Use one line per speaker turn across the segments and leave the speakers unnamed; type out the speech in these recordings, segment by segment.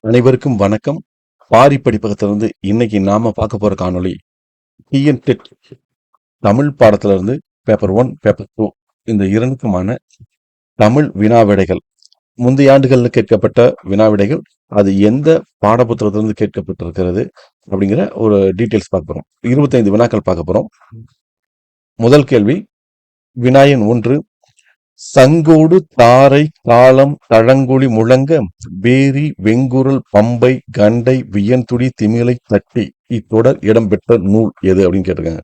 அனைவருக்கும் வணக்கம். பாரி படிப்பகத்திலிருந்து இன்னைக்கு நாம பார்க்க போற காணொளி டிஎன் டெட் தமிழ் பாடத்துல இருந்து பேப்பர் 1, பேப்பர் 2 இந்த இரண்டுக்குமான தமிழ் வினாவிடைகள். முந்தைய ஆண்டுகள்ல கேட்கப்பட்ட வினாவிடைகள் அது எந்த பாடப்புத்தகத்திலிருந்து கேட்கப்பட்டிருக்கிறது அப்படிங்கிற ஒரு டீட்டெயில்ஸ் பார்க்க போறோம். 25 வினாக்கள் பார்க்க போறோம். முதல் கேள்வி வினாயன் 1. சங்கோடு தாரை காலம் தழங்குழி முழங்க பேரி வெங்குரல் பம்பை கண்டை வியன்துடி திமிலை தட்டி இத்தொடர் இடம்பெற்ற நூல் எது அப்படின்னு கேட்டிருக்காங்க.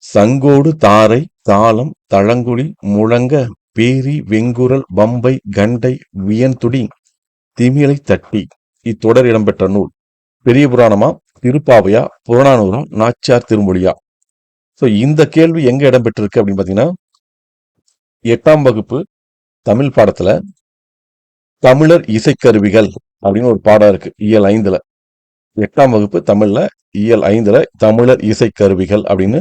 சங்கோடு தாரை தாளம் தழங்குழி முழங்க பேரி வெங்குரல் பம்பை கண்டை வியன்துடி திமிலை தட்டி இத்தொடர் இடம்பெற்ற நூல் பெரிய புராணமா, திருப்பாவையா, புறநானூறா, நாச்சியார் திருமொழியா? ஸோ இந்த கேள்வி எங்க இடம்பெற்றிருக்கு அப்படின்னு பாத்தீங்கன்னா 8ஆம் வகுப்பு தமிழ் பாடத்துல தமிழர் இசைக்கருவிகள் அப்படின்னு ஒரு பாடம் இருக்கு இயல் 5ல. 8ஆம் வகுப்பு தமிழ்ல இயல் 5ல தமிழர் இசைக்கருவிகள் அப்படின்னு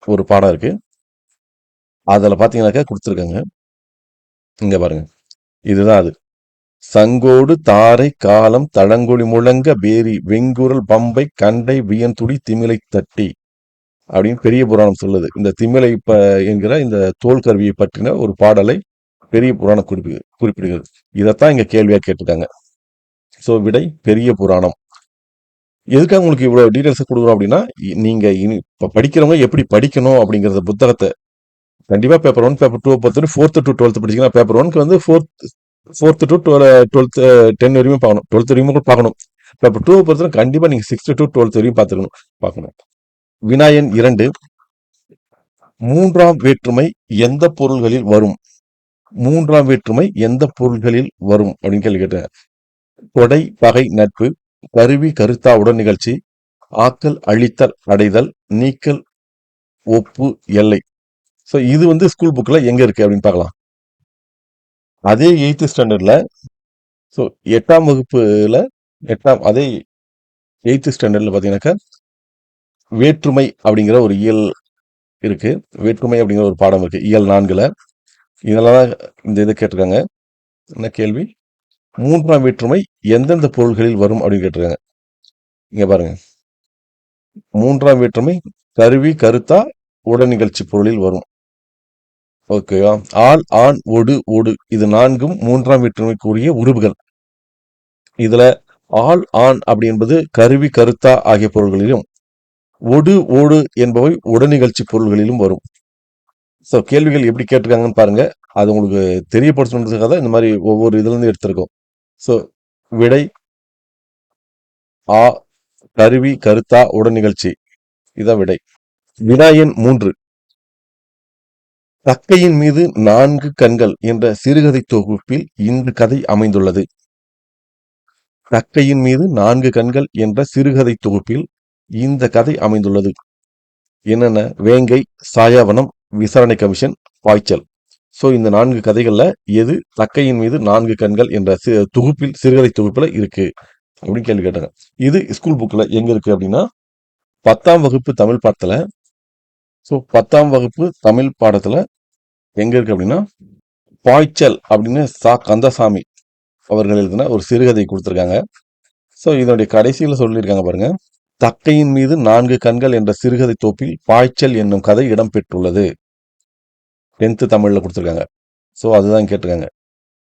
ஒரு பாடம் இருக்கு. அதுல பாத்தீங்கன்னாக்கா கொடுத்துருக்காங்க. இங்க பாருங்க, இதுதான் அது. சங்கோடு தாரை காலம் தழங்குழி முழங்க பேரி வெங்குரல் பம்பை கண்டை வியன்துடி திமிலை தட்டி அப்படின்னு பெரிய புராணம் சொல்லுது. இந்த திமிலை என்கிற இந்த தோல் கருவியை பற்றின ஒரு பாடலை பெரிய புராணம் குறிப்பிடுகிறது. இதைத்தான் இங்க கேள்வியா கேட்டிருக்காங்க. சோ விடை பெரிய புராணம். எதுக்காக உங்களுக்கு இவ்வளவு டீடைல்ஸ் கொடுக்குறோம் அப்படின்னா, நீங்க இப்ப படிக்கிறவங்க எப்படி படிக்கணும் அப்படிங்கறத புத்தகத்தை கண்டிப்பா பேப்பர் 1, பேப்பர் 2 பொறுத்தவரை 4th to 12th படிச்சீங்கன்னா, பேப்பர் 1க்கு வந்து 4th to 12th 10 வரையும் பார்க்கணும், 12th வரையும் கூட பார்க்கணும். பேப்பர் 2 பொறுத்தவரை கண்டிப்பா நீங்க 6th to 12th வரையும் பார்க்கணும். வினாயன் 2. மூன்றாம் வேற்றுமை எந்த பொருள்களில் வரும்? மூன்றாம் வேற்றுமை எந்த பொருள்களில் வரும் அப்படின்னு கேள்வி கேட்டேன். கொடை பகை நட்பு, கருவி கருத்தா உடன் நிகழ்ச்சி, ஆக்கல் அழித்தல் அடைதல், நீக்கல் ஒப்பு எல்லை. சோ இது வந்து ஸ்கூல் புக்ல எங்க இருக்கு அப்படின்னு பார்க்கலாம். அதே 8th ஸ்டாண்டர்ட்ல, ஸோ 8ஆம் வகுப்புல அதே 8th ஸ்டாண்டர்ட்ல பாத்தீங்கன்னாக்கா வேற்றுமை அப்படிங்கிற ஒரு இயல் இருக்கு. வேற்றுமை அப்படிங்கிற ஒரு பாடம் இருக்கு இயல் 4ல. இதெல்லாம் இந்த இதை கேட்டிருக்காங்க. என்ன கேள்வி? மூன்றாம் வேற்றுமை எந்தெந்த பொருள்களில் வரும் அப்படின்னு கேட்டிருக்காங்க. இங்க பாருங்க, மூன்றாம் வேற்றுமை கருவி கருத்தா உடன் நிகழ்ச்சி பொருளில் வரும். ஓகேவா? ஆள் ஆண் ஒடு ஒடு இது நான்கும் மூன்றாம் வேற்றுமைக்குரிய உருவுகள். இதுல ஆள் ஆண் அப்படி என்பது கருவி கருத்தா ஆகிய பொருள்களிலும், ஒடு ஓடு என்பவை உடனிகழ்ச்சி பொருள்களிலும் வரும். சோ கேள்விகள் எப்படி கேட்டிருக்காங்கன்னு பாருங்க. அது உங்களுக்கு தெரியப்படுத்தணுன்றதுக்காக இந்த மாதிரி ஒவ்வொரு இதுல இருந்து எடுத்திருக்கோம். சோ விடை ஆ, கருவி கருத்தா உடன் நிகழ்ச்சி. இதான் விடை. வினாயன் 3. தக்கையின் மீது 4 கண்கள் என்ற சிறுகதை தொகுப்பில் இந்த கதை அமைந்துள்ளது. தக்கையின் மீது 4 கண்கள் என்ற சிறுகதை தொகுப்பில் இந்த கதை அமைந்துள்ளது. என்னென்ன? வேங்கை, சாயாவனம், விசாரணை கமிஷன், பாய்ச்சல். சோ இந்த 4 கதைகள்ல எது தக்கையின் மீது 4 கண்கள் என்ற தொகுப்பில் சிறுகதை தொகுப்புல இருக்கு அப்படின்னு கேள்வி கேட்டாங்க. இது ஸ்கூல் புக்ல எங்க இருக்கு அப்படின்னா 10ஆம் வகுப்பு தமிழ் பாடத்துல. சோ 10ஆம் வகுப்பு தமிழ் பாடத்துல எங்க இருக்கு அப்படின்னா பாய்ச்சல் அப்படின்னு கந்தசாமி அவர்கள் எழுதின ஒரு சிறுகதை கொடுத்திருக்காங்க. சோ இதனுடைய கடைசியில சொல்லியிருக்காங்க பாருங்க, தக்கையின் மீது 4 கண்கள் என்ற சிறுகதை தொகுப்பில் பாய்ச்சல் என்னும் கதை இடம்பெற்றுள்ளது. 10th தமிழ்ல கொடுத்திருக்காங்க. சோ அதுதான் கேட்டிருக்காங்க.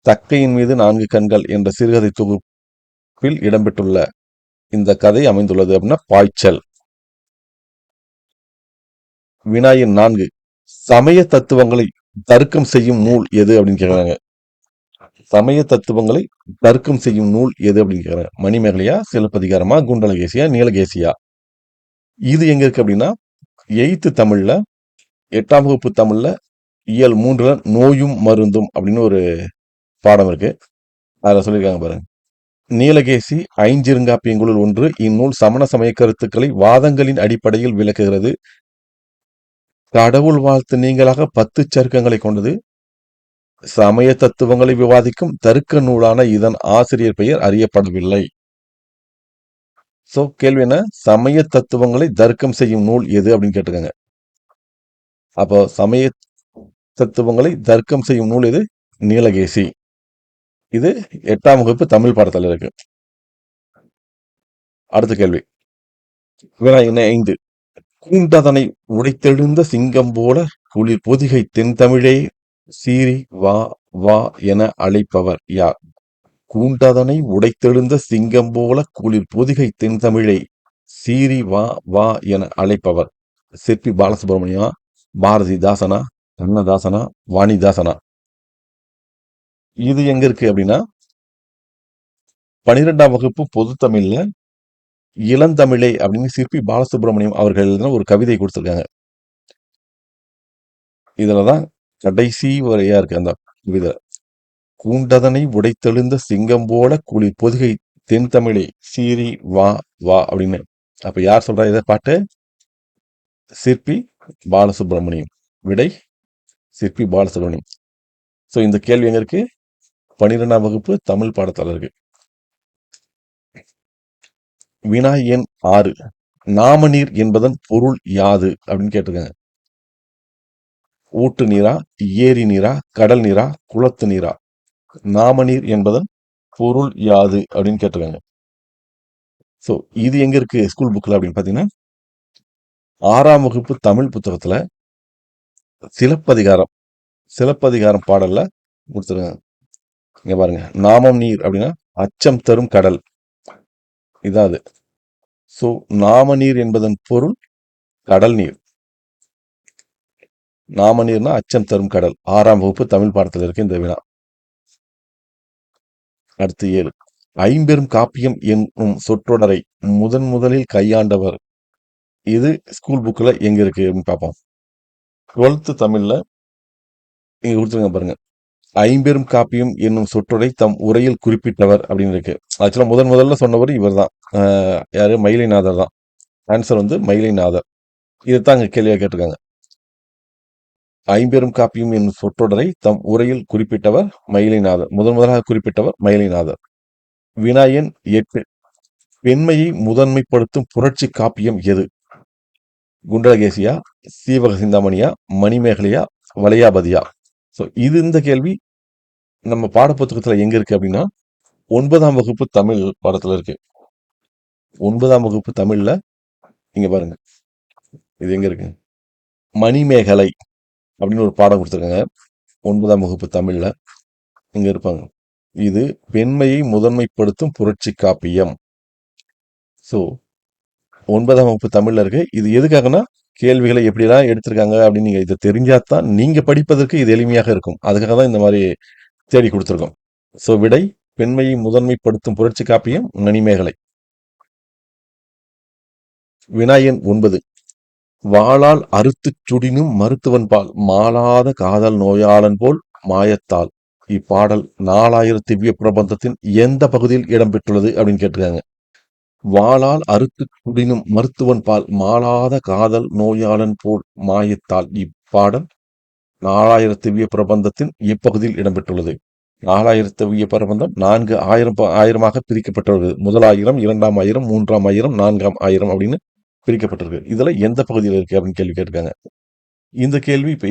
தக்கையின் மீது 4 கண்கள் என்ற சிறுகதை தொகுப்பில் இடம்பெற்றுள்ள இந்த கதை அமைந்துள்ளது அப்படின்னா பாய்ச்சல். வினாயன் 4. சமய தத்துவங்களை தர்க்கம் செய்யும் நூல் எது அப்படின்னு கேக்குறாங்க. சமய தத்துவங்களை தர்க்கம் செய்யும் நூல் எது அப்படின்னு கேக்குறாங்க. மணிமேகலையா, சிலப்பதிகாரமா, குண்டலகேசியா, நீலகேசியா? இது எங்க இருக்கு அப்படின்னா 8th தமிழ்ல 8ஆம் வகுப்பு தமிழ்ல இயல் 3ல நோயும் மருந்தும் அப்படின்னு ஒரு பாடம் இருக்கு. அதுல சொல்லியிருக்காங்க பாருங்க. நீலகேசி ஐஞ்சிறுகாப்பியங்களுள் ஒன்று. இந்நூல் சமண சமய கருத்துக்களை வாதங்களின் அடிப்படையில் விளக்குகிறது. கடவுள் வாழ்த்து நீங்களாக 10 சருக்கங்களை கொண்டது. சமய தத்துவங்களை விவாதிக்கும் தருக்க நூலான இதன் ஆசிரியர் பெயர் அறியப்படவில்லை. சோ கேள்வி என்ன? சமய தத்துவங்களை தர்க்கம் செய்யும் நூல் எது அப்படின்னு கேட்டிருக்காங்க. அப்போ சமய தத்துவங்களை தர்க்கம் செய்யும் நூல் எது? நீலகேசி. இது 8ஆம் வகுப்பு தமிழ் பாடத்துல இருக்கு. அடுத்த கேள்வி. வினா என்ன 5. கூண்டதனை உடைத்தெழுந்த சிங்கம் போல குளிர் பொதிகை தென்தமிழே சீறி வா வா என அழைப்பவர் யார்? கூண்டதனை உடைத்தெழுந்த சிங்கம் போல குளிர் பொதிகை தென்தமிழை சீறி வா வா என அழைப்பவர் சிற்பி பாலசுப்ரமணியமா, பாரதிதாசனா, கண்ணதாசனா, வாணிதாசனா? இது எங்க இருக்கு அப்படின்னா 12ஆம் வகுப்பு பொதுத்தமிழ்ல இளந்தமிழே அப்படின்னு சிற்பி பாலசுப்ரமணியம் அவர்கள் எழுதின ஒரு கவிதை கொடுத்திருக்காங்க. இதுலதான் கடைசி வரையா இருக்கு அந்த கவிதை. கூண்டதனை உடைத்தெழுந்த சிங்கம் போல குளிர் பொதிகை தென்தமிழே சீறி வா வா அப்படின்னு. அப்ப யார் சொல்றா இதை பாட்டு? சிற்பி பாலசுப்ரமணியம். விடை சிற்பி பாலசுப்ரமணியம். சோ இந்த கேள்வி எங்க இருக்கு? 12ஆம் வகுப்பு தமிழ் பாடத்துல இருக்கு. வினா எண் 6. நாமநீர் என்பதன் பொருள் யாது அப்படின்னு கேட்டிருக்காங்க. ஊட்டு நீரா, ஏரி நீரா, கடல் நீரா, குளத்து நீரா? நாமநீர் என்பதன் பொருள் யாது அப்படின்னு கேட்டிருக்காங்க. சோ இது எங்க இருக்கு ஸ்கூல் புக்ல அப்படின்னு பாத்தீங்கன்னா 6ஆம் வகுப்பு தமிழ் புத்தகத்துல சிலப்பதிகாரம் சிலப்பதிகாரம் பாடல்ல கொடுத்துருக்காங்க. இங்க பாருங்க, நாமம் நீர் அப்படின்னா அச்சம் தரும் கடல், இதாது. சோ நாம நீர் என்பதன் பொருள் கடல் நீர். நாம நீர்னா அச்சம் தரும் கடல். 6ஆம் வகுப்பு தமிழ் பாடத்துல இருக்கு இந்த வினா. அடுத்து 7. ஐம்பெரும் காப்பியம் என்னும் சொற்றொடரை முதலில் கையாண்டவர். இது ஸ்கூல் புக்ல எங்க இருக்கு அப்படின்னு பார்ப்போம். 12th தமிழ்ல இங்க கொடுத்துருங்க பாருங்க. ஐம்பெரும் காப்பியம் என்னும் சொற்றொடரை தம் உரையில் குறிப்பிட்டவர் அப்படின்னு இருக்கு. ஆக்சுவலா முதல்ல சொன்னவர் இவர் தான். யாரு? மயிலைநாதர் தான். ஆன்சர் வந்து மயிலைநாதர். இதைத்தான் அங்க கேள்வியா கேட்டிருக்காங்க. ஐம்பெரும் காப்பியம் என்னும் சொற்றொடரை தம் உரையில் குறிப்பிட்டவர் மயிலைநாதர். முதலாக குறிப்பிட்டவர் மயிலைநாதர். வினா எண் 8. பெண்மையை முதன்மைப்படுத்தும் புரட்சி காப்பியம் எது? குண்டலகேசியா, சீவக சிந்தாமணியா, மணிமேகலையா, வளையாபதியா? சோ இந்த கேள்வி நம்ம பாடப்புத்தகத்துல எங்க இருக்கு அப்படின்னா 9ஆம் வகுப்பு தமிழ் பாடத்துல இருக்கு. 9ஆம் வகுப்பு தமிழ்ல இங்க பாருங்க, இது எங்க இருக்கு? மணிமேகலை அப்படின்னு ஒரு பாடம் கொடுத்துருக்காங்க 9ஆம் வகுப்பு தமிழ்ல. இங்க இருப்பாங்க. இது பெண்மையை முதன்மைப்படுத்தும் புரட்சி காப்பியம். சோ 9ஆம் வகுப்பு தமிழ்ல இருக்கு. இது எதுக்காகனா கேள்விகளை எப்படிலாம் எடுத்திருக்காங்க அப்படின்னு நீங்க இதை தெரிஞ்சாதான் நீங்க படிப்பதற்கு இது எளிமையாக இருக்கும். அதுக்காக தான் இந்த மாதிரி தேடி கொடுத்துருக்கோம். சோ விடை பெண்மையை முதன்மைப்படுத்தும் புரட்சி காப்பியம் மணிமேகலை. வினா எண் 9. வாளால் அறுத்துச் சுடினும் மருத்துவன் பால் மாளாத காதல் நோயாளன் போல் மாயத்தால் இப்பாடல் 4000 திவ்ய பிரபந்தத்தின் எந்த பகுதியில் இடம்பெற்றுள்ளது அப்படின்னு கேட்டிருக்காங்க. வாளால் அறுத்துச் சுடினும் மருத்துவன் பால் மாளாத காதல் நோயாளன் போல் மாயத்தால் இப்பாடல் 4000 திவ்ய பிரபந்தத்தின் இப்பகுதியில் இடம்பெற்றுள்ளது. 4000 திவ்ய பிரபந்தம் 4 ஆயிரமாக பிரிக்கப்பட்டுள்ளது. முதல் 1000, 2ஆம் 1000, 3ஆம் 1000, 4ஆம் 1000 அப்படின்னு பிரிக்கப்பட்டிருக்கு. இதுல எந்த பகுதியில் இருக்கு அப்படின்னு கேள்வி கேட்டிருக்காங்க. இந்த கேள்வி இப்ப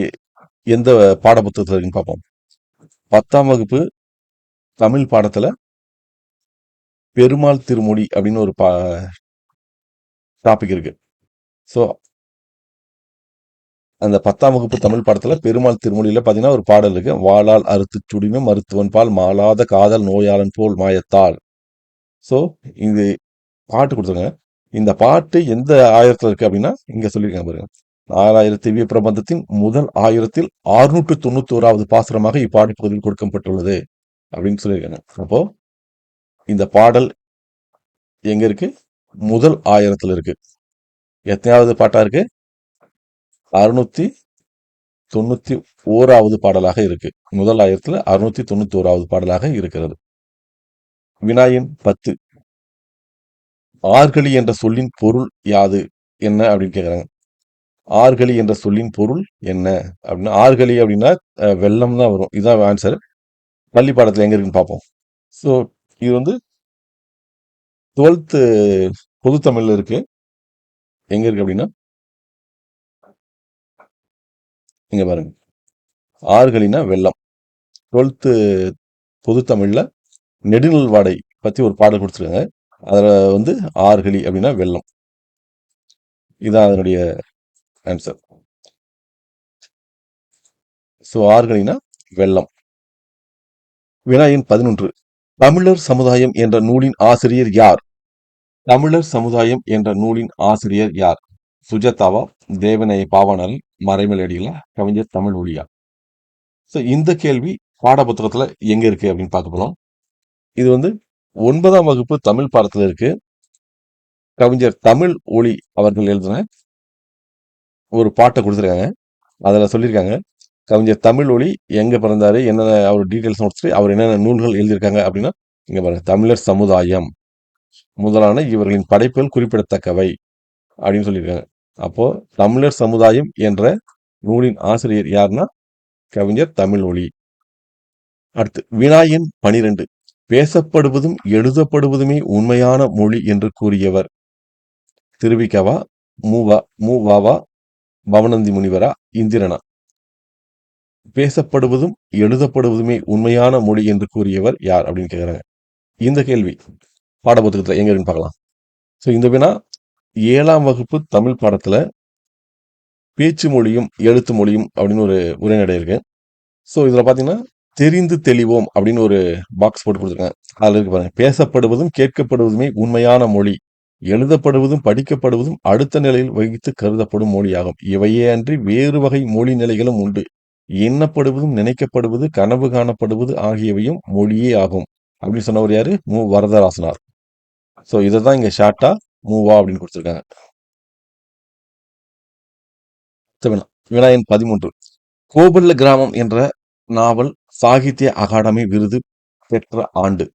எந்த பாட புத்தகத்துல இருக்குன்னு பார்ப்போம். 10ஆம் வகுப்பு தமிழ் பாடத்துல பெருமாள் திருமொழி அப்படின்னு ஒரு டாபிக் இருக்கு. சோ அந்த 10ஆம் வகுப்பு தமிழ் பாடத்துல பெருமாள் திருமொழியில பாத்தீங்கன்னா ஒரு பாடல் இருக்கு. வாளால் அறுத்துச் சுடினும் மருத்துவன் பால் மாளாத காதல் நோயாளன் போல் மாயத்தால். சோ இது பாட்டு கொடுத்துருங்க. இந்த பாட்டு எந்த ஆயிரத்துல இருக்கு அப்படின்னா இங்க சொல்லியிருக்காங்க பாருங்க. 4000 திவ்ய பிரபந்தத்தின் முதல் 1691வது பாசுரமாக இப்பாட்டு பகுதியில் கொடுக்கப்பட்டுள்ளது அப்படின்னு சொல்லியிருக்காங்க. அப்போ இந்த பாடல் எங்க இருக்கு? முதல் 1000த்துல இருக்கு. எத்தனாவது பாட்டா இருக்கு? 691வது பாடலாக இருக்கு. முதல் 1000த்துல 691வது பாடலாக இருக்கிறது. வினா எண் 10. ஆர்கலி என்ற சொல்லின் பொருள் யாது என்ன அப்படின்னு கேக்குறாங்க. ஆர்கலி என்ற சொல்லின் பொருள் என்ன அப்படின்னா, ஆர்கலி அப்படின்னா வெள்ளம் தான் வரும். இதான் ஆன்சர். பள்ளி பாடத்துல எங்க இருக்குன்னு பார்ப்போம். சோ இது வந்து 12th பொது தமிழ்ல இருக்கு. எங்க இருக்கு அப்படின்னா இங்க பாருங்க. ஆர்கலினா வெள்ளம். 12th பொது தமிழ்ல நெடுநல் வாடை பத்தி ஒரு பாடல் கொடுத்துருக்காங்க. அதுல வந்து ஆறுகளி அப்படின்னா வெள்ளம். இதான் அதனுடைய ஆன்சர். ஸோ ஆறுகளினா வெள்ளம். வினா எண் 11. தமிழர் சமுதாயம் என்ற நூலின் ஆசிரியர் யார்? தமிழர் சமுதாயம் என்ற நூலின் ஆசிரியர் யார்? சுஜாதாவா, தேவநேய பாவாணர், மறைமலை அடிகளா, கவிஞர் தமிழ் ஒழியா? ஸோ இந்த கேள்வி பாட புத்தகத்துல எங்க இருக்கு அப்படின்னு பார்க்க போறோம். இது வந்து 9ஆம் வகுப்பு தமிழ் பாடத்துல இருக்கு. கவிஞர் தமிழ் ஒளி அவர்கள் எழுதின ஒரு பாட்டை கொடுத்துருக்காங்க. அதுல சொல்லியிருக்காங்க, கவிஞர் தமிழ் ஒளி எங்க பிறந்தாரு, என்னென்ன அவர் டீட்டெயில்ஸ் முடிச்சுட்டு அவர் என்னென்ன நூல்கள் எழுதியிருக்காங்க அப்படின்னா, இங்க பாருங்க, தமிழர் சமுதாயம் முதலான இவர்களின் படைப்புகள் குறிப்பிடத்தக்கவை அப்படின்னு சொல்லியிருக்காங்க. அப்போ தமிழர் சமுதாயம் என்ற நூலின் ஆசிரியர் யாருன்னா கவிஞர் தமிழ் ஒளி. அடுத்து வினா எண் 12. பேசப்படுவதும் எழுதப்படுவதுமே உண்மையான மொழி என்று கூறியவர் திருவிக்கவா, மூவாவா, பவனந்தி முனிவரா, இந்திரனா? பேசப்படுவதும் எழுதப்படுவதுமே உண்மையான மொழி என்று கூறியவர் யார் அப்படின்னு கேக்குறாங்க. இந்த கேள்வி பாடப்புத்தகத்துல எங்க இருக்குன்னு பார்க்கலாம். ஸோ இந்த வினா 7ஆம் வகுப்பு தமிழ் பாடத்துல பேச்சு மொழியும் எழுத்து மொழியும் அப்படின்னு ஒரு உரைநடை இருக்கு. ஸோ இதுல பாத்தீங்கன்னா தெரிந்து தெளிவோம் அப்படின்னு ஒரு பாக்ஸ் போட்டு கொடுத்துருக்காங்க. அதுல இருக்கு பாருங்க, பேசப்படுவதும் கேட்கப்படுவதுமே உண்மையான மொழி, எழுதப்படுவதும் படிக்கப்படுவதும் அடுத்த நிலையில் வகித்து கருதப்படும் மொழியாகும். இவையே அன்றி வேறு வகை மொழி நிலைகளும் உண்டு. எண்ணப்படுவதும் நினைக்கப்படுவது கனவு காணப்படுவது ஆகியவையும் மொழியே ஆகும் அப்படின்னு சொன்னவர் யாரு? வரதராசனார். ஸோ இதை தான் இங்க ஷார்ட்டா மூவா அப்படின்னு கொடுத்துருக்காங்க. வினா எண் 13. கோபல்ல கிராமம் என்ற நாவல் சாகித்ய அகாடமி விருது பெற்ற ஆண்டு.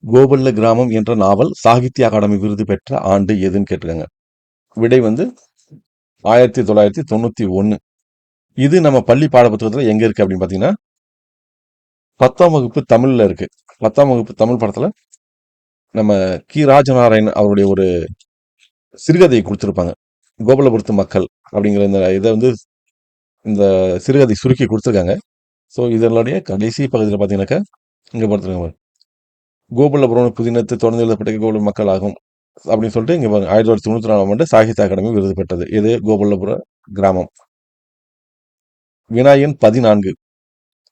கோபல்ல கிராமம் என்ற நாவல் சாகித்ய அகாடமி விருது பெற்ற ஆண்டு எதுன்னு கேட்டிருக்காங்க. விடை வந்து 1991. இது நம்ம பள்ளி பாடப்புத்தகத்துல எங்க இருக்கு அப்படின்னு பாத்தீங்கன்னா 10ஆம் வகுப்பு தமிழ்ல இருக்கு. 10ஆம் வகுப்பு தமிழ் பாடத்துல நம்ம கி ராஜநாராயணன் அவருடைய ஒரு சிறுகதையை கொடுத்திருப்பாங்க. கோபாலபுரத்து மக்கள் அப்படிங்கிற இந்த இதை வந்து இந்த சிறுகதை சுருக்கி கொடுத்துருக்காங்க. ஸோ இதனுடைய கடைசி பகுதியில் பார்த்தீங்கன்னாக்கா இங்க பார்த்துருக்காங்க, கோபாலபுரம் புதினத்தை தொடர்ந்து எழுதப்பட்ட கோபால மக்கள் ஆகும் அப்படின்னு சொல்லிட்டு இங்க 1994ஆம் ஆண்டு சாகித்ய அகாடமி விருது பெற்றது. இது கோபாலபுர கிராமம். வினா எண் 14.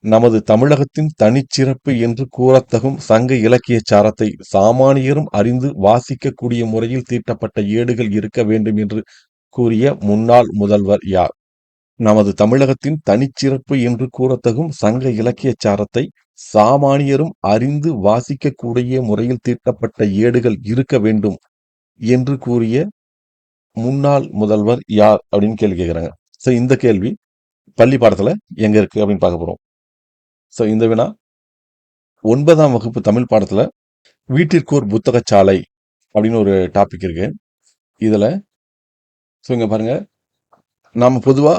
நமது தமிழகத்தின் தனிச்சிறப்பு என்று கூறத்தகும் சங்க இலக்கிய சாரத்தை சாமானியரும் அறிந்து வாசிக்கக்கூடிய முறையில் தீட்டப்பட்ட ஏடுகள் இருக்க வேண்டும் என்று கூறிய முன்னாள் முதல்வர் யார்? நமது தமிழகத்தின் தனிச்சிறப்பு என்று கூறத்தகும் சங்க இலக்கிய சாரத்தை சாமானியரும் அறிந்து வாசிக்கக்கூடிய முறையில் தீட்டப்பட்ட ஏடுகள் இருக்க வேண்டும் என்று கூறிய முன்னாள் முதல்வர் யார் அப்படின்னு கேள்வி கேட்கிறாங்க. ஸோ இந்த கேள்வி பள்ளி பாடத்துல எங்க இருக்கு அப்படின்னு பார்க்க போறோம். ஸோ இந்த வினா 9ஆம் வகுப்பு தமிழ் பாடத்துல வீட்டிற்கோர் புத்தகச்சாலை அப்படின்னு ஒரு டாபிக் இருக்கு. இதுல ஸோ இங்க பாருங்க, நாம பொதுவா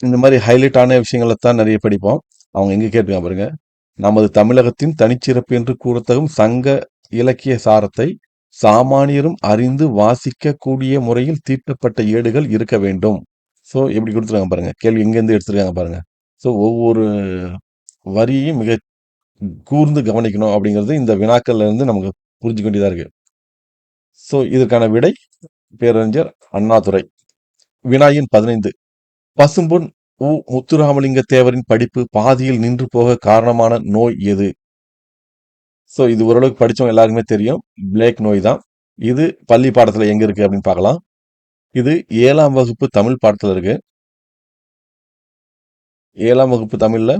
இந்த மாதிரி ஹைலைட்டான விஷயங்களை தான் நிறைய படிப்போம். அவங்க எங்க கேட்டுருக்காங்க பாருங்க, நமது தமிழகத்தின் தனிச்சிறப்பு என்று கூறத்தகும் சங்க இலக்கிய சாரத்தை சாமானியரும் அறிந்து வாசிக்க கூடிய முறையில் தீட்டப்பட்ட ஏடுகள் இருக்க வேண்டும். ஸோ எப்படி கொடுத்துருக்காங்க பாருங்க, கேள்வி எங்கேருந்து எடுத்துருக்காங்க பாருங்க. ஸோ ஒவ்வொரு வரியையும் மிக கூர்ந்து கவனிக்கணும் அப்படிங்கிறது இந்த வினாக்கள்ல இருந்து நமக்கு புரிஞ்சுக்க வேண்டியதா இருக்கு. ஸோ இதற்கான விடை பேரறிஞர் அண்ணாதுரை. வினா எண் 15. பசும்பொன் முத்துராமலிங்க தேவரின் படிப்பு பாதியில் நின்று போக காரணமான நோய் எது? ஸோ இது ஓரளவுக்கு படிச்சவங்க எல்லாருக்குமே தெரியும், பிளேக் நோய் தான். இது பள்ளி பாடத்துல எங்க இருக்கு அப்படின்னு பார்க்கலாம். இது 7ஆம் வகுப்பு தமிழ் பாடத்துல இருக்கு. 7ஆம் வகுப்பு தமிழ்ல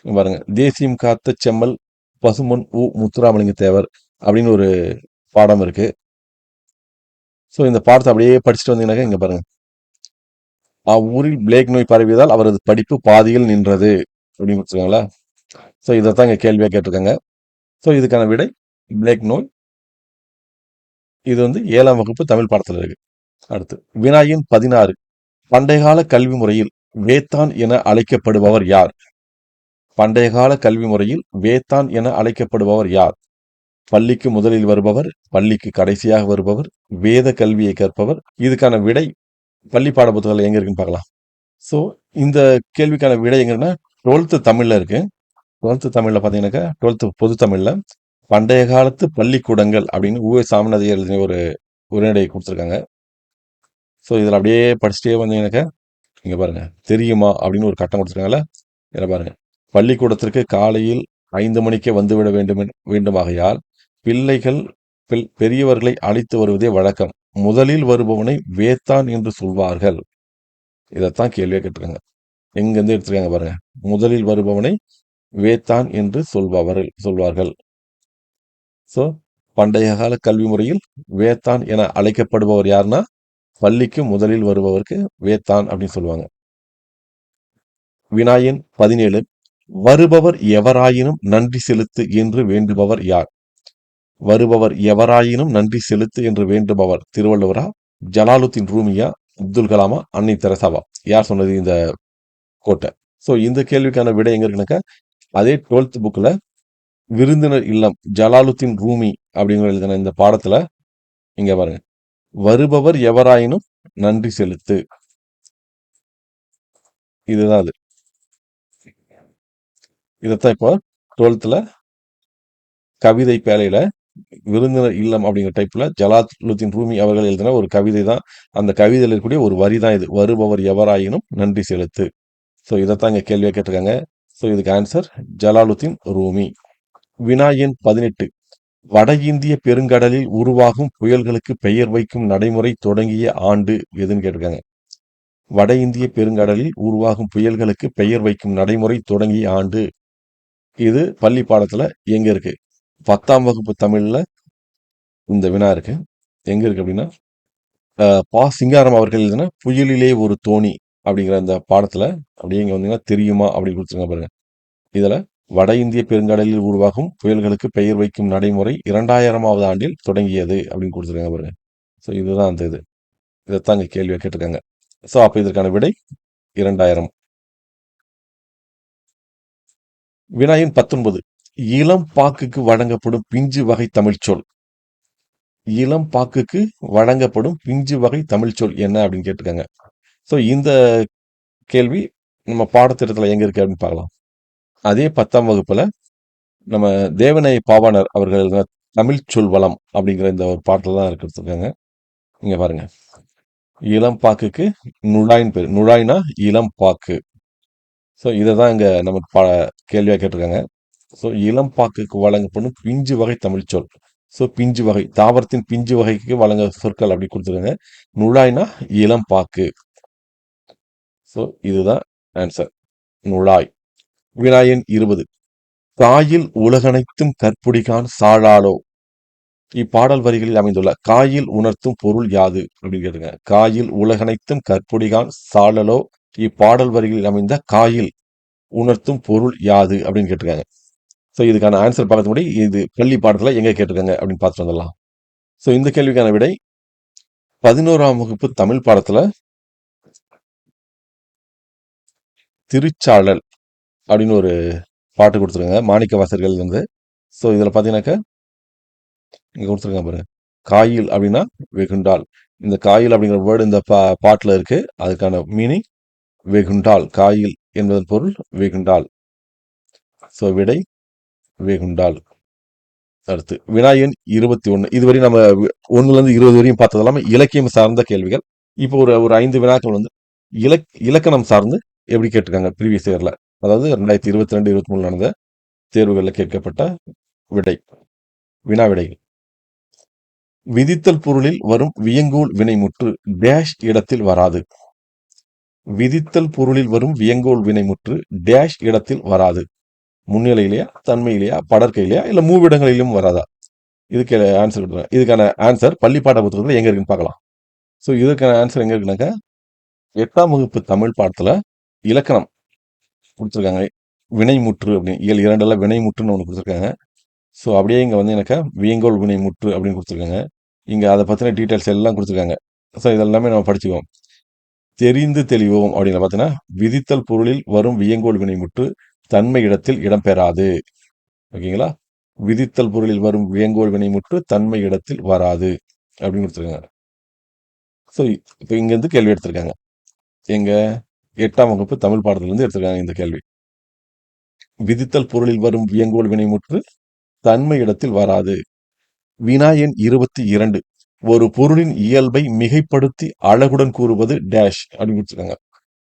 பாருங்க, தேசியம் காத்த செம்மல் பசும்பொன் முத்துராமலிங்க தேவர் அப்படின்னு ஒரு பாடம் இருக்கு. ஸோ இந்த பாடத்தை அப்படியே படிச்சுட்டு வந்தீங்கன்னாக்க இங்க பாருங்க, அவ்வூரில் பிளேக் நோய் பரவியதால் அவரது படிப்பு பாதியில் நின்றது அப்படின்னு கொடுத்துருக்காங்களா. ஸோ இதைத்தான் இங்க கேள்வியா கேட்டிருக்காங்க. ஸோ இதுக்கான விடை பிளேக் நோய். இது வந்து 7ஆம் வகுப்பு தமிழ் பாடத்துல இருக்கு. அடுத்து வினா எண் 16. பண்டைய கால கல்வி முறையில் வேத்தான் என அழைக்கப்படுபவர் யார்? பண்டைய கால கல்வி முறையில் வேத்தான் என அழைக்கப்படுபவர் யார்? பள்ளிக்கு முதலில் வருபவர், பள்ளிக்கு கடைசியாக வருபவர், வேத கல்வியை கற்பவர். இதுக்கான விடை பள்ளி பாட புத்தகங்கள் எங்க இருக்குன்னு பார்க்கலாம். ஸோ இந்த கேள்விக்கான விடை எங்கன்னா 12th தமிழ்ல இருக்கு. டுவெல்த் தமிழ்ல பாத்தீங்கன்னாக்கா, டுவெல்த் பொது தமிழ்ல பண்டைய காலத்து பள்ளிக்கூடங்கள் அப்படின்னு உவே சாமிநாதையர் எழுதிய ஒரு உரைநடை கொடுத்துருக்காங்க. ஸோ இதில் அப்படியே படிச்சுட்டே வந்தீங்கன்னாக்கா, இங்க பாருங்க, தெரியுமா அப்படின்னு ஒரு கட்டம் கொடுத்துருக்காங்கல்ல. இதில் பாருங்க, பள்ளிக்கூடத்திற்கு காலையில் 5 மணிக்கே வந்துவிட வேண்டுமாகையால் பிள்ளைகள் பெரியவர்களை அழைத்து வருவதே வழக்கம். முதலில் வருபவனை வேத்தான் என்று சொல்வார்கள். இதைத்தான் கேள்வியா கேட்டிருக்காங்க. எங்கிருந்து எடுத்திருக்காங்க பாருங்க. முதலில் வருபவனை வேத்தான் என்று சொல்வார்கள். ஸோ பண்டைய கால கல்வி முறையில் வேத்தான் என அழைக்கப்படுபவர் யாருன்னா, பள்ளிக்கு முதலில் வருபவருக்கு வேத்தான் அப்படின்னு சொல்லுவாங்க. வினாயன் 17. வருபவர் எவராயினும் நன்றி செலுத்து என்று வேண்டுபவர் யார்? வருபவர் எவராயினும் நன்றி செலுத்து என்று வேண்டுபவர் திருவள்ளுவரா, ஜலாலுத்தீன் ரூமியா, அப்துல் கலாமா, அன்னை தெரசாவா? யார் சொன்னது இந்த கோட்டை? ஸோ இந்த கேள்விக்கான விடை எங்க இருக்குனாக்கா, அதே 12th புக்ல விருந்தினர் இல்லம் ஜலாலுத்தீன் ரூமி அப்படிங்கிற எழுதின இந்த பாடத்துல இங்க பாருங்க, வருபவர் எவராயினும் நன்றி செலுத்து. இதுதான் அது. இதைத்தான் இப்போ 12th கவிதை பேழையில விருந்தினர் இல்லம் அப்படிங்கிற டைப்ல ஜலாலுத்தீன் ரூமி அவர்கள் எழுதின ஒரு கவிதை தான். அந்த கவிதையில் இருக்கக்கூடிய ஒரு வரி தான் இது, வருபவர் எவராயினும் நன்றி செலுத்து. ஸோ இதைத்தான் இங்க கேள்வியா கேட்டிருக்காங்க. ஸோ இதுக்கு ஆன்சர் ஜலாலுத்தீன் ரூமி. வினா எண் 18. வட இந்திய பெருங்கடலில் உருவாகும் புயல்களுக்கு பெயர் வைக்கும் நடைமுறை தொடங்கிய ஆண்டு எதுன்னு கேட்டிருக்காங்க. வட இந்திய பெருங்கடலில் உருவாகும் புயல்களுக்கு பெயர் வைக்கும் நடைமுறை தொடங்கிய ஆண்டு. இது பள்ளி பாடத்துல எங்க இருக்கு? 10ஆம் வகுப்பு தமிழ்ல இந்த வினா இருக்கு. எங்க இருக்கு அப்படின்னா, பா சிங்காரம் அவர்கள் எழுதின புயலிலே ஒரு தோணி அப்படிங்கிற அந்த பாடத்துல அப்படியே இங்க வந்தீங்கன்னா தெரியுமா அப்படின்னு கொடுத்துருங்க பாருங்க. இதுல வட இந்திய பெருங்கடலில் உருவாகும் புயல்களுக்கு பெயர் வைக்கும் நடைமுறை 2000ஆவது ஆண்டில் தொடங்கியது அப்படின்னு கொடுத்துருக்காங்க பாருங்க. ஸோ இதுதான் அந்த இது. இதைத்தான் இங்க கேள்வியா கேட்டிருக்காங்க. ஸோ அப்ப இதற்கான விடை 2000. வினாயின் 19. இளம் பாக்குக்கு வழங்கப்படும் பிஞ்சு வகை தமிழ்ச்சொல். இளம் பாக்குக்கு வழங்கப்படும் பிஞ்சு வகை தமிழ்ச்சொல் என்ன அப்படின்னு கேட்டிருக்காங்க. ஸோ இந்த கேள்வி நம்ம பாடத்திட்டத்துல எங்க இருக்கு அப்படின்னு பார்க்கலாம். அதே 10ஆம் வகுப்புல நம்ம தேவநேய பாவாணர் அவர்கள் எழுதின தமிழ் சொல் வளம் அப்படிங்கிற இந்த ஒரு பாட்டில் தான் இருக்கிறதுக்காங்க. இங்க பாருங்க, இளம் பாக்குக்கு நுழாயின் பேர், நுழாய்னா இளம் பாக்கு. ஸோ இதை தான் இங்க நம்ம கேள்வியா கேட்டிருக்காங்க. ஸோ இளம் பாக்குக்கு வழங்கப்படும் பிஞ்சு வகை தமிழ்ச்சொல். ஸோ பிஞ்சு வகை, தாவரத்தின் பிஞ்சு வகைக்கு வழங்க சொற்கள் அப்படி கொடுத்துருக்காங்க. நுழாய்னா இளம் பாக்கு. ஸோ இதுதான் ஆன்சர், நுழாய். வினாயன் 20. காயில் உலகனைத்தும் கற்புடிகான் சாழாலோ. இப்பாடல் வரிகளில் அமைந்துள்ள காயில் உணர்த்தும் பொருள் யாது அப்படின்னு கேட்டுங்க. காயில் உலகனைத்தும் கற்புடிகான் சாழலோ. இப்பாடல் வரிகளில் அமைந்த காயில் உணர்த்தும் பொருள் யாது அப்படின்னு கேட்டிருக்காங்க. ஸோ இதுக்கான ஆன்சர் பார்க்கறது முன்னாடி இது பள்ளி பாடத்துல எங்க கேட்டிருக்காங்க அப்படின்னு பார்த்துட்டு வந்துடலாம். ஸோ இந்த கேள்விக்கான விடை 11ஆம் வகுப்பு தமிழ் பாடத்துல திருச்சாழல் அப்படின்னு ஒரு பாட்டு கொடுத்துருக்காங்க, மாணிக்க வாசகர்கள் வந்து. ஸோ இதுல பாத்தீங்கன்னாக்கா இங்க கொடுத்துருக்காங்க பாருங்க, காயில் அப்படின்னா வெகுண்டால். இந்த காயில் அப்படிங்கிற வேர்டு இந்த பாட்டுல இருக்கு. அதுக்கான மீனிங் வெகுண்டால். காயில் என்பதன் பொருள் வெகுண்டால். ஸோ விடை வெகுண்டால். அடுத்து வினாயன் 21. இதுவரை நம்ம 1ல இருந்து 20 வரையும் பார்த்தது எல்லாமே இலக்கியம் சார்ந்த கேள்விகள். இப்போ ஒரு ஒரு 5 வினாக்கள் வந்து இலக்கணம் சார்ந்து எப்படி கேட்டிருக்காங்க ப்ரீவியஸ் இயர்ல, அதாவது 2022 23 நடந்த தேர்வுகளில் கேட்கப்பட்ட விடை, வினா விடைகள். விதித்தல் பொருளில் வரும் வியங்கோல் வினைமுற்று டேஷ் இடத்தில் வராது. விதித்தல் பொருளில் வரும் வியங்கோல் வினைமுற்று டேஷ் இடத்தில் வராது. முன்னிலையிலையா, தன்மையிலையா, படற்கையிலையா, இல்ல மூவிடங்களிலும் வராதா? இதுக்கு ஆன்சர் கொடுத்துருங்க. இதுக்கான ஆன்சர் பள்ளி பாட புத்தகத்துல எங்க இருக்குன்னு பார்க்கலாம். ஸோ இதுக்கான ஆன்சர் எங்க இருக்குனாக்கா, 8ஆம் வகுப்பு தமிழ் பாடத்துல இலக்கணம் கொடுத்துருக்காங்க. வினைமுற்று அப்படின்னு இயல் 2ல வினைமுற்றுன்னு ஒன்று கொடுத்துருக்காங்க. ஸோ அப்படியே இங்க வந்து எனக்கு வியங்கோல் வினைமுற்று அப்படின்னு கொடுத்துருக்காங்க. இங்க அதை பத்தின டீட்டெயில்ஸ் எல்லாம் கொடுத்துருக்காங்க. ஸோ இதெல்லாமே நம்ம படிச்சுக்குவோம். தெரிந்து தெளிவோம் அப்படின்னு பார்த்தீங்கன்னா, விதித்தல் பொருளில் வரும் வியங்கோல் வினைமுற்று தன்மை இடத்தில் இடம்பெறாது. ஓகேங்களா? விதித்தல் பொருளில் வரும் வியங்கோல் வினைமுற்று தன்மை இடத்தில் வராது அப்படின்னு கொடுத்துருக்காங்க. ஸோ இப்போ இங்க இருந்து கேள்வி எடுத்திருக்காங்க. எங்க 8ஆம் வகுப்பு தமிழ் பாடத்துல இருந்து எடுத்திருக்காங்க இந்த கேள்வி. விதித்தல் பொருளில் வரும் வியங்கோல் வினைமுற்று தன்மை இடத்தில் வராது. வினா எண் 22. ஒரு பொருளின் இயல்பை மிகைப்படுத்தி அழகுடன் கூறுவது டேஷ் அப்படின்னு கொடுத்துருக்காங்க.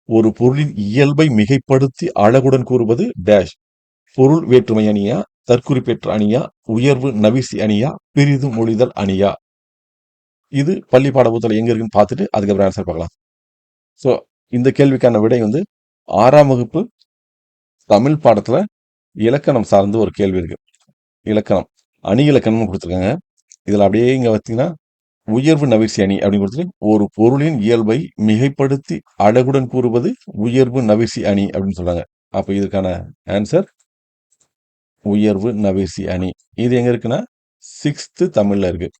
ஒரு பொருளின் இயல்பை மிகைப்படுத்தி அழகுடன் கூறுவது டேஷ். பொருள் வேற்றுமை அணியா, தற்குறிப்பேற்ற அணியா, உயர்வு நவிசி அணியா, பிரிது மொழிதல் அணியா? இது பள்ளி பாடப்புத்தகத்துல எங்க இருக்குன்னு பார்த்துட்டு அதுக்கப்புறம் ஆன்சர் பார்க்கலாம். ஸோ இந்த கேள்விக்கான விடை வந்து 6ஆம் வகுப்பு தமிழ் பாடத்துல இலக்கணம் சார்ந்து ஒரு கேள்வி இருக்கு. இலக்கணம் அணி இலக்கணம்னு கொடுத்துருக்காங்க. இதுல அப்படியே இங்க பார்த்தீங்கன்னா உயர்வு நவிர்ச்சி அணி அப்படின்னு கொடுத்துட்டு ஒரு பொருளின் இயல்பை மிகைப்படுத்தி அழகுடன் கூறுவது உயர்வு நவிர்ச்சி அணி அப்படின்னு சொல்றாங்க. அப்ப இதுக்கான ஆன்சர் உயர்வு நவிர்ச்சி அணி. இது எங்க இருக்குன்னா 6th தமிழ்ல இருக்கு.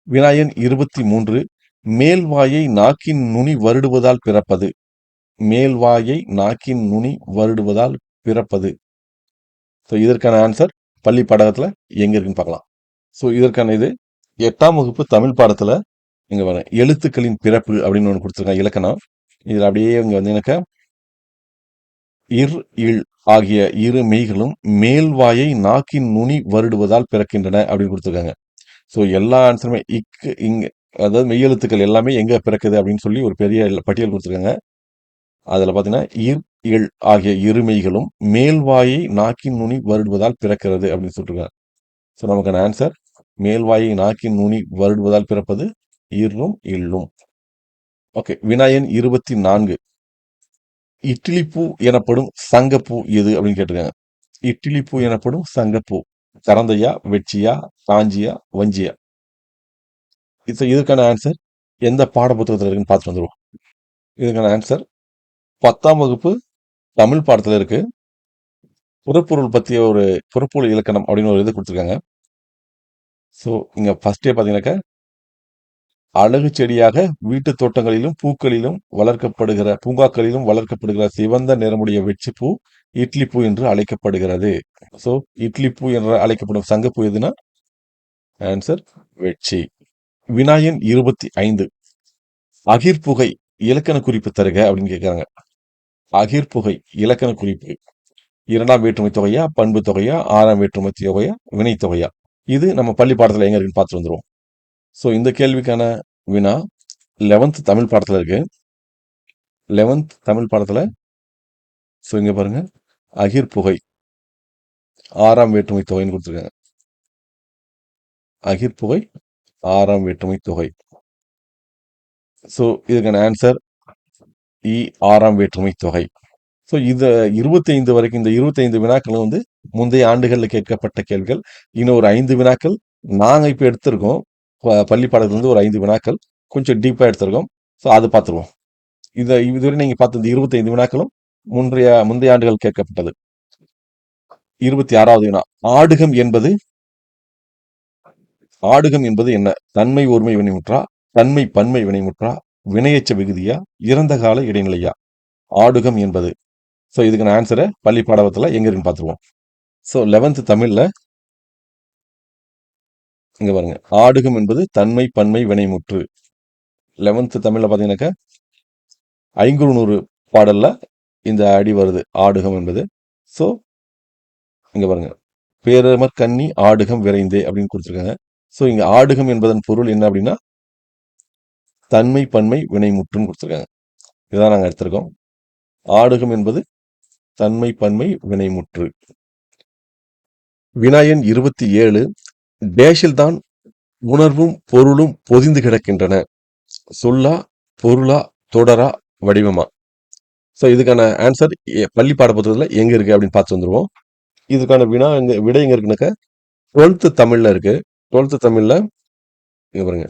வினாயன் 23. மேல்வாயை நாக்கின் நுனி வருடுவதால் பிறப்பது. மேல்வாயை நாக்கின் நுனி வருடுவதால் பிறப்பது. ஸோ இதற்கான ஆன்சர் பள்ளி பாடகத்துல எங்க இருக்குன்னு பார்க்கலாம். ஸோ இதற்கான இது 8ஆம் வகுப்பு தமிழ் பாடத்துல இங்க வர எழுத்துக்களின் பிறப்பு அப்படின்னு ஒன்று கொடுத்துருக்காங்க இலக்கணம். இதுல அப்படியே இங்க வந்து எனக்கு இர் இல் ஆகிய இரு மெய்களும் மேல்வாயை நாக்கின் நுனி வருடுவதால் பிறக்கின்றன அப்படின்னு கொடுத்துருக்காங்க. ஸோ எல்லா ஆன்சருமே இக்கு இங்க அதாவது மெய்யெழுத்துக்கள் எல்லாமே எங்க பிறக்குது அப்படின்னு சொல்லி ஒரு பெரிய பட்டியல் கொடுத்துருக்காங்க. அதுல பாத்தீங்கன்னா இர் இல் ஆகிய இருமைகளும் மேல்வாயை நாக்கின் நுனி வருடுவதால் பிறக்கிறது அப்படின்னு சொல்லிருக்காங்க. ஸோ நமக்கான ஆன்சர் மேல்வாயை நாக்கின் நுனி வருடுவதால் பிறப்பது இரும் இல்லும். ஓகே. வினாயன் 24. இட்லிப்பூ எனப்படும் சங்கப்பூ எது அப்படின்னு கேட்டிருக்காங்க. இட்லிப்பூ எனப்படும் சங்கப்பூ கரந்தையா, வெட்சியா, காஞ்சியா, வஞ்சியா? இதுக்கான ஆன்சர் எந்த பாட புத்தகத்துல இருக்குன்னு பார்த்துட்டு வந்துருவோம். இதுக்கான ஆன்சர் 10ஆம் வகுப்பு தமிழ் பாடத்துல இருக்கு. புறப்பொருள் பத்திய ஒரு புறப்பொருள் இலக்கணம் அப்படின்னு ஒரு இது கொடுத்துருக்காங்க. ஸோ இங்க ஃபர்ஸ்டே பாத்தீங்கன்னாக்கா அழகு செடியாக வீட்டு தோட்டங்களிலும் பூக்களிலும் வளர்க்கப்படுகிற பூங்காக்களிலும் வளர்க்கப்படுகிற சிவந்த நிறமுடைய வெற்றிப்பூ இட்லி பூ என்று அழைக்கப்படுகிறது. ஸோ இட்லி பூ என்று அழைக்கப்படும் சங்கப்பூ எதுனா ஆன்சர் வெட்சி. வினாயன் 25. அகிர்புகை இலக்கண குறிப்பு தருக அப்படின்னு கேட்கிறாங்க. அகிர்புகை இலக்கண குறிப்பு 2ஆம் வேற்றுமை தொகையா, பண்பு தொகையா, 6ஆம் வேற்றுமை தொகையா, வினை தொகையா? இது நம்ம பள்ளி பாடத்துல எங்க இருக்குன்னு பார்த்துட்டு வந்துருவோம். ஸோ இந்த கேள்விக்கான வினா 11th தமிழ் பாடத்துல இருக்கு. 11th தமிழ் பாடத்துல ஸோ இங்க பாருங்க அகிர்புகை 6ஆம் வேற்றுமை தொகைன்னு கொடுத்துருக்காங்க. அகிர்புகை 6ஆம் வேற்றுமை தொகை. ஸோ இதுக்கான ஆன்சர் 6ஆம் வேற்றுமை தொகை. ஸோ இது 25 வரைக்கும் இந்த 25 வினாக்களும் வந்து முந்தைய ஆண்டுகள்ல கேட்கப்பட்ட கேள்விகள். இன்னும் ஒரு 5 வினாக்கள் நாங்க இப்ப எடுத்திருக்கோம். பள்ளி பாடத்துல இருந்து ஒரு 5 வினாக்கள் கொஞ்சம் டீப்பா எடுத்திருக்கோம். ஸோ அது பார்த்துருவோம். இதுவரை நீங்க பார்த்த இந்த 25 வினாக்களும் முந்தைய ஆண்டுகள் கேட்கப்பட்டது. 26வது வினா. ஆடுகம் என்பது என்ன? தன்மை ஒருமை வினைமுற்றா, தன்மை பன்மை வினைமுற்றா, வினையெச்ச விகுதியா, இறந்த கால இடைநிலையா? ஆடுகம் என்பது. ஸோ இதுக்கான ஆன்சரை பள்ளி பாடத்துல எங்க இருக்குன்னு பார்த்துருவோம். ஸோ 11th தமிழ்ல இங்க பாருங்க ஆடுகம் என்பது தன்மை பன்மை வினைமுற்று. 11th தமிழ்ல பாத்தீங்கன்னாக்கா 500 பாடல்ல இந்த அடி வருது ஆடுகம் என்பது. ஸோ இங்க பாருங்க பேரமர் கன்னி ஆடுகம் விரைந்தே அப்படின்னு கொடுத்துருக்காங்க. ஸோ இங்க ஆடுகம் என்பதன் பொருள் என்ன அப்படின்னா தன்மை பன்மை வினைமுற்றுன்னு கொடுத்துருக்காங்க. இதான் நாங்க எடுத்திருக்கோம். ஆடுகம் என்பது தன்மை பன்மை வினைமுற்று. வினாயன் 27. டேஷில் தான் உணர்வும் பொருளும் பொதிந்து கிடக்கின்றன. சொல்லா, பொருளா, தொடரா, வடிவமா? ஸோ இதுக்கான ஆன்சர் பள்ளி பாட புத்தகத்துல எங்க இருக்கு அப்படின்னு பார்த்து வந்துருவோம். இதுக்கான விடை எங்க இருக்குனாக்க 12th தமிழ்ல இருக்கு. 12th தமிழ்ல இங்க பாருங்க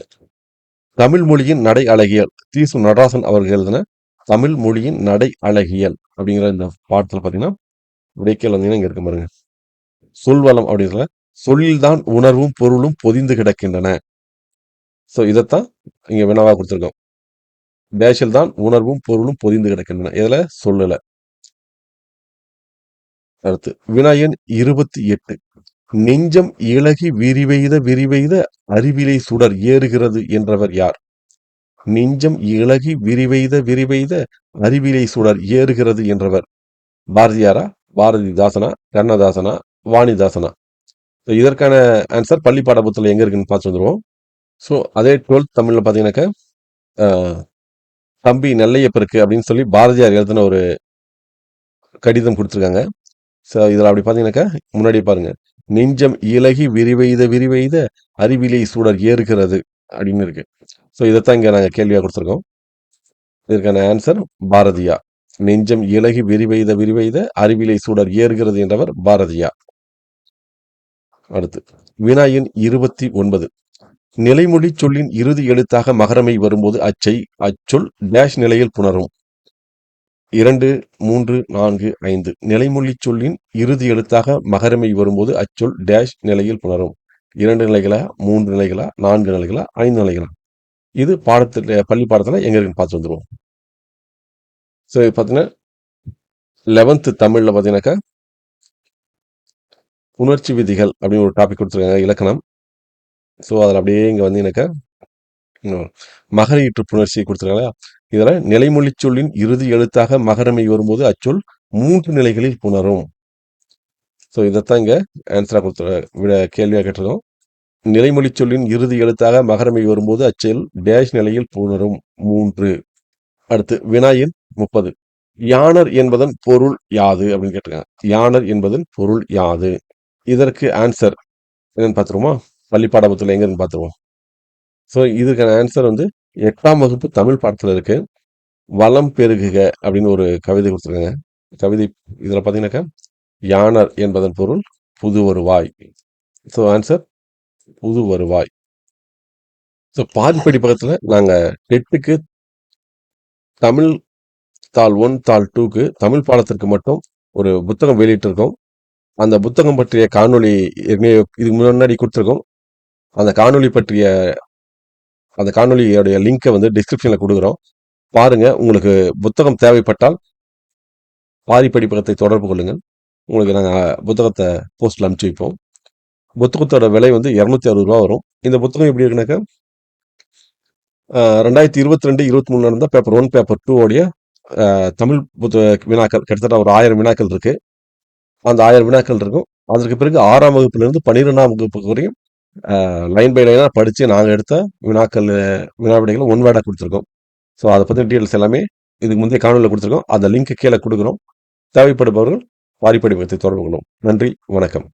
தமிழ் மொழியின் நடை அழகியல் தீசு நடராசன் அவர்கள் எழுதின தமிழ் மொழியின் நடை அழகியல் அப்படிங்கிற இந்த பாடத்துல பாத்தீங்கன்னா விடைக்கல் வந்தீங்கன்னா இங்க இருக்கு பாருங்க சொல்வளம் அப்படிங்கிற சொல்லில்தான் உணர்வும் பொருளும் பொதிந்து கிடக்கின்றன. ஸோ இதைத்தான் இங்க வினாவா கொடுத்துருக்கோம். டேஷில் தான் உணர்வும் பொருளும் பொதிந்து கிடக்கின்றன. இதுல சொல்லல. அடுத்து வினாயன் 28. நெஞ்சம் இளகி விரிவெய்த அறிவிலை சுடர் ஏறுகிறது என்றவர் யார்? நெஞ்சம் இளகி விரிவெய்த அறிவிலை சுடர் ஏறுகிறது என்றவர் பாரதியாரா, பாரதிதாசனா, கண்ணதாசனா, வாணிதாசனா? So இதற்கான ஆன்சர் பள்ளி பாடப்புத்தகத்துல எங்க இருக்குன்னு பார்த்து வந்துருவோம். ஸோ அதே 12th தமிழ்ல பார்த்தீங்கன்னாக்கா, அ "தம்பி நெல்லையப்பருக்கு" அப்படின்னு சொல்லி பாரதியார் எழுதின ஒரு கடிதம் குடுத்துருக்காங்க. ஸோ இதுல அப்படி பார்த்தீங்கன்னாக்கா, முன்னாடியே பாருங்க. "நெஞ்சம் இளகி விரிவெய்த விரிவெய்த அறிவிலை சுடர் ஏறுகிறது" அப்படின்னு இருக்கு. ஸோ இதத்தான் இங்க நாங்க கேள்வியா குடுத்துருக்கோம். இதற்கான ஆன்சர் பாரதியார். "நெஞ்சம் இளகி விரிவெய்த விரிவெய்த அறிவிலை சுடர் ஏறுகிறது" என்றவர் பாரதியார். அடுத்து வினா எண் 29. நிலைமொழிச் சொல்லின் இறுதி எழுத்தாக மகரமை வரும்போது அச்சொல் டேஷ் நிலையில் புணரும். 2, 3, 4, 5. நிலைமொழிச் சொல்லின் இறுதி எழுத்தாக மகரமை வரும்போது அச்சொல் டேஷ் நிலையில் புணரும். 2 நிலைகளா, 3 நிலைகளா, 4 நிலைகளா, 5 நிலைகளா? இது பள்ளி பாடத்துல எங்க இருக்குன்னு பார்த்து வந்துருவோம். ஸோ இது பார்த்தீங்கன்னா 11th தமிழ்ல பார்த்தீங்கன்னாக்கா, உணர்ச்சி விதிகள் அப்படின்னு ஒரு டாபிக் குடுத்துருக்காங்க, இலக்கணம். ஸோ அதுல அப்படியே இங்க வந்தீங்கன்னாக்கா, மகர புணர்ச்சியை கொடுத்துருக்காங்களா? இதுல நிலைமொழிச் சொல்லின் இறுதி எழுத்தாக மகரமை வரும்போது அச்சொல் 3 நிலைகளில் புணரும். ஸோ இதைத்தான் இங்க ஆன்சரா கேள்வியா கேட்டிருக்கோம். நிலைமொழிச் சொல்லின் இறுதி எழுத்தாக மகரமை வரும்போது அச்சொல் டேஷ் நிலையில் புணரும் 3. அடுத்து வினா எண் 30. யாணர் என்பதன் பொருள் யாது அப்படின்னு கேட்டிருக்காங்க. யாணர் என்பதன் பொருள் யாது? இதற்கு ஆன்சர் என்னன்னு பார்த்துருவோமா? பள்ளி பாடப்புத்தகத்துல எங்க இருக்குன்னு பார்த்துருவோம். ஸோ இதுக்கான ஆன்சர் வந்து 8ஆம் வகுப்பு தமிழ் பாடத்துல இருக்கு. "வளம் பெருகுக" அப்படின்னு ஒரு கவிதை கொடுத்துருக்காங்க. கவிதை இதுல பார்த்தீங்கன்னாக்கா, யாணர் என்பதன் பொருள் புது வருவாய். ஸோ ஆன்சர் புது வருவாய். ஸோ பாதிப்படி பக்கத்துல நாங்க டெட்டுக்கு தமிழ் தாள் 1, தாள் 2க்கு தமிழ் பாடத்திற்கு மட்டும் ஒரு புத்தகம் வெளியிட்டிருக்கோம். அந்த புத்தகம் பற்றிய காணொளி ஏற்கனவே இதுக்கு முன்னாடி கொடுத்துருக்கோம். அந்த காணொளி பற்றிய அந்த காணொளியோடைய லிங்கை வந்து டிஸ்கிரிப்ஷன்ல கொடுக்குறோம். பாருங்க. உங்களுக்கு புத்தகம் தேவைப்பட்டால் பாரி படிப்பகத்தை தொடர்பு கொள்ளுங்கள். உங்களுக்கு நாங்க புத்தகத்த போஸ்ட்ல அனுப்பிச்சு வைப்போம். புத்தகத்தோட விலை வந்து ரூ. 260 வரும். இந்த புத்தகம் எப்படி இருக்குனாக்கா, 2022, 23 நடந்த பேப்பர் 1, பேப்பர் 2 உடைய தமிழ் வினாக்கள் கிட்டத்தட்ட ஒரு 1000 வினாக்கள் இருக்கு. அந்த 1000 வினாக்கள் இருக்கும். அதற்கு பிறகு 6ஆம் வகுப்பிலிருந்து 12ஆம் வகுப்பு வரையும் லைன் பை லைனா படிச்சு நாங்க எடுத்த வினா விடைகளை ஒன் வேர்டா கொடுத்துருக்கோம். ஸோ அதை பத்தின டீடைல்ஸ் எல்லாமே இதுக்கு முந்தைய காணொலியில் கொடுத்துருக்கோம். அந்த லிங்க் கீழே கொடுக்குறோம். தேவைப்படுபவர்கள் பாரி படிப்பகத்தை தொடர்பு கொள்ளும். நன்றி, வணக்கம்.